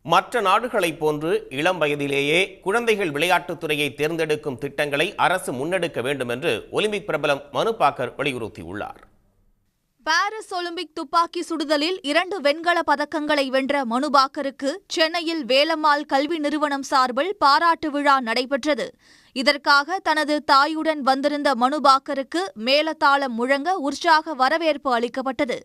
மற்ற நாடுகளைப் போன்று இளம் வயதிலேயே குழந்தைகள் விளையாட்டுத் துறையை தேர்ந்தெடுக்கும் திட்டங்களை அரசு முன்னெடுக்க வேண்டும் என்று ஒலிம்பிக் பிரபலம் மனு பாக்கர் வலியுறுத்தியுள்ளார். பாரிஸ் ஒலிம்பிக் துப்பாக்கி சுடுதலில் 2 வெண்கல பதக்கங்களை வென்ற மனு பாக்கருக்கு சென்னையில் வேலம்மாள் கல்வி நிறுவனம் சார்பில் பாராட்டு விழா நடைபெற்றது. இதற்காக தனது தாயுடன் வந்திருந்த மனு பாக்கருக்கு மேளதாளம் முழங்க உற்சாக வரவேற்பு அளிக்கப்பட்டது.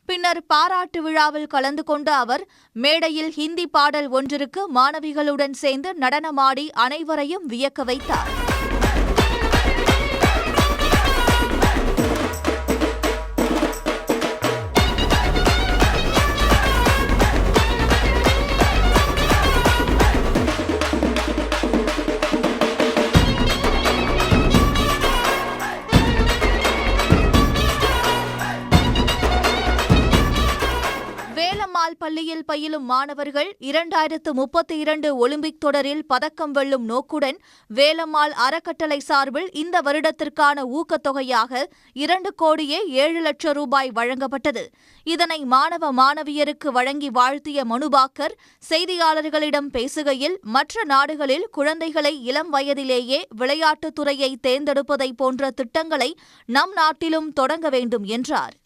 பின்னர் பாராட்டு விழாவில் கலந்து கொண்ட அவர் மேடையில் ஹிந்தி பாடல் ஒன்றிற்கு மாணவிகளுடன் சேர்ந்து நடனமாடி அனைவரையும் வியக்க வைத்தார். வேலம்மாள் பள்ளியில் பயிலும் மாணவர்கள் 2032 ஒலிம்பிக் தொடரில் பதக்கம் வெல்லும் நோக்குடன் வேலம்மாள் அறக்கட்டளை சார்பில் இந்த வருடத்திற்கான ஊக்கத்தொகையாக 2,07 லட்சம் ரூபாய் வழங்கப்பட்டது. இதனை மாணவ மாணவியருக்கு வழங்கி வாழ்த்திய மனு பாக்கர் செய்தியாளர்களிடம் பேசுகையில், மற்ற நாடுகளில் குழந்தைகளை இளம் வயதிலேயே விளையாட்டுத் துறையை தேர்ந்தெடுப்பதை போன்ற திட்டங்களை நம் நாட்டிலும் தொடங்க வேண்டும் என்றார்.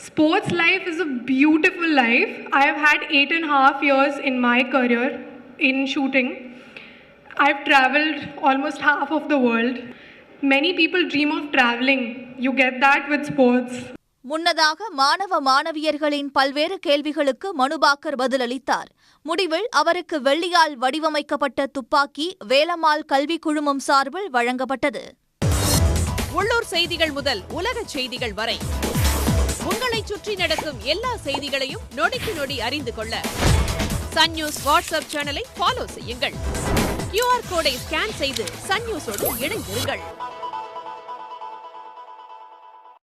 Sports life is a beautiful life. I have had 8.5 years in my career in shooting. I've traveled almost half of the world. Many people dream of traveling. You get that with sports. முன்னதாக மாணவ மாணவியர்களின் பல்வேறு கேள்விகளுக்கு மனு பாக்கர் பதிலளித்தார். முடிவில் அவருக்கு வெள்ளியால் வடிவமைக்கப்பட்ட துப்பாக்கி வேலம்மாள் கல்வி குழுமம் சார்பில் வழங்கப்பட்டது. உள்ளூர் செய்திகள் முதல் உலக செய்திகள் வரை உங்களை சுற்றி நடக்கும் எல்லா செய்திகளையும் நொடிக்கு நொடி அறிந்து கொள்ள சன் நியூஸ் வாட்ஸ்அப் சேனலை ஃபாலோ செய்யுங்கள். QR கோடை ஸ்கேன் செய்து சன் நியூஸோடு இணைந்திருங்கள்.